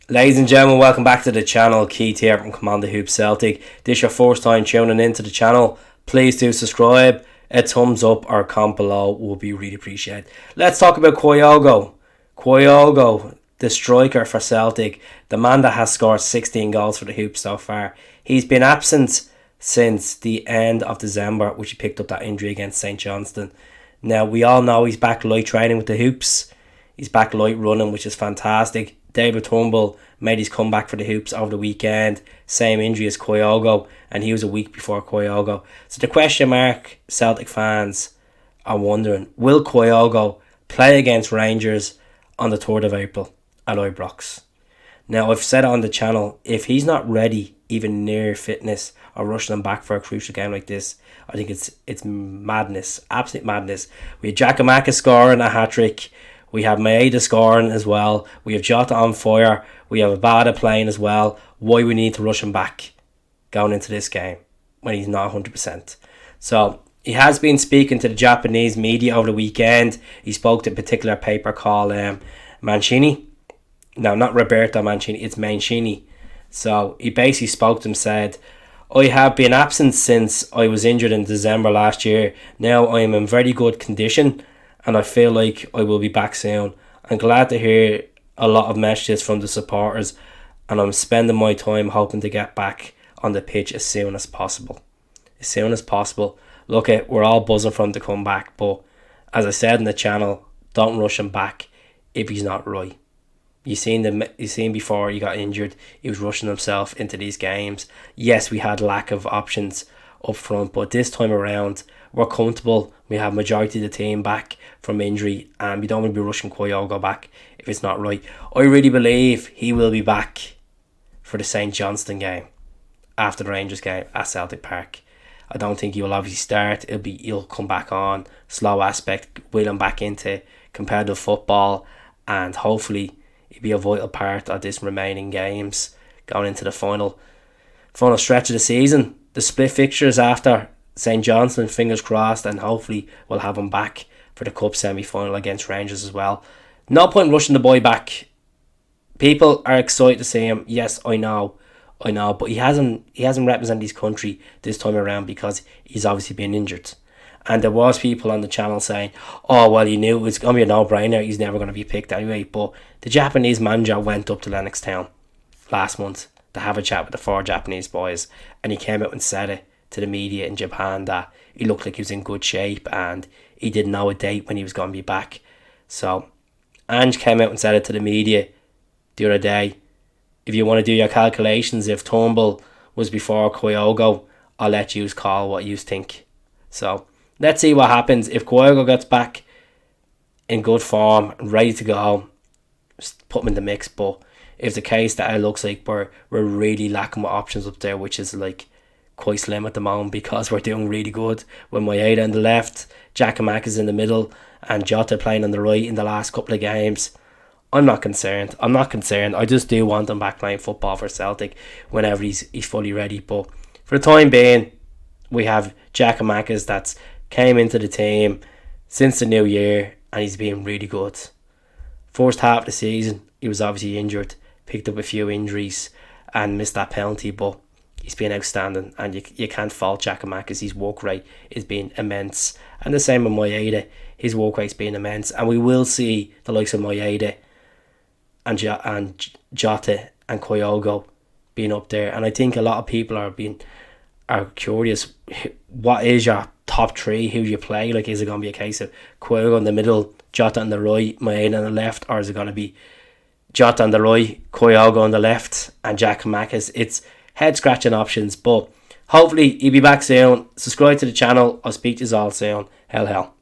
Ladies and gentlemen, welcome back to the channel. Keith here from Commander Hoop Celtic. This is your first time tuning into the channel. Please do subscribe. A thumbs up or comment below will be really appreciated. Let's talk about Kyogo. Kyogo, the striker for Celtic, the man that has scored 16 goals for the Hoop so far. He's been absent since the end of December, which he picked up that injury against St Johnstone. Now, we all know he's back light training with the Hoops. He's back light running, which is fantastic. David Turnbull made his comeback for the Hoops over the weekend. Same injury as Kyogo, and he was a week before Kyogo. So the question mark Celtic fans are wondering, will Kyogo play against Rangers on the 3rd of April at Ibrox? Now, I've said on the channel, if he's not ready, even near fitness, or rushing him back for a crucial game like this, I think it's madness, absolute madness. We had Giacomakis scoring a hat-trick. We have Maeda scoring as well. We have Jota on fire. We have Abada playing as well. Why we need to rush him back going into this game when he's not 100%. So he has been speaking to the Japanese media over the weekend. He spoke to a particular paper called Mancini. No, not Roberto Mancini. It's Mancini. So he basically spoke to him, said, I have been absent since I was injured in December last year. Now I am in very good condition and I feel like I will be back soon. I'm glad to hear a lot of messages from the supporters, and I'm spending my time hoping to get back on the pitch as soon as possible. As soon as possible. Look, we're all buzzing for him to come back, but as I said in the channel, don't rush him back if he's not right. You seen before he got injured, he was rushing himself into these games. Yes, we had lack of options up front, but this time around we're comfortable. We have majority of the team back from injury, and we don't want to be rushing Kyogo back if it's not right. I really believe he will be back for the St Johnstone game after the Rangers game at Celtic Park. I don't think he will obviously start. He'll come back on slow aspect, wheel him back into competitive football, and hopefully he'll be a vital part of this remaining games going into the final stretch of the season. The split fixtures after St Johnstone, fingers crossed, and hopefully we'll have him back for the Cup semi-final against Rangers as well. No point rushing the boy back. People are excited to see him. Yes, I know, but he hasn't represented his country this time around because he's obviously been injured. And there was people on the channel saying, oh, well, you knew it was going to be a no-brainer. He's never going to be picked anyway. But the Japanese manager went up to Lennoxtown last month to have a chat with the 4 Japanese boys, and he came out and said it to the media in Japan that he looked like he was in good shape and he didn't know a date when he was going to be back. So Ange came out and said it to the media the other day. If you want to do your calculations, if Turnbull was before Kyogo, I'll let you call what you think. So let's see what happens. If Kyogo gets back in good form, ready to go, just put him in the mix. But if the case that it looks like we're really lacking with options up there, which is like quite slim at the moment because we're doing really good with Maeda on the left, Giacomakis in the middle, and Jota playing on the right in the last couple of games, I'm not concerned. I just do want him back playing football for Celtic whenever he's fully ready. But for the time being, we have Giacomakis that's came into the team since the new year and he's been really good. First half of the season, he was obviously injured, picked up a few injuries and missed that penalty, but he's been outstanding, and you can't fault Giacomakis. His work rate has been immense, and the same with Maeda. His work rate's been immense, and we will see the likes of Maeda and Jota and Kyogo being up there. And I think a lot of people are curious, what is your top 3? Who do you play? Like, is it going to be a case of Kyogo in the middle, Jota on the right, Maeda on the left, or is it going to be Jota on the right, Kyogo on the left, and Giacomakis? It's head scratching options, but hopefully he'll be back soon. Subscribe to the channel. I'll speak to you all soon. Hell.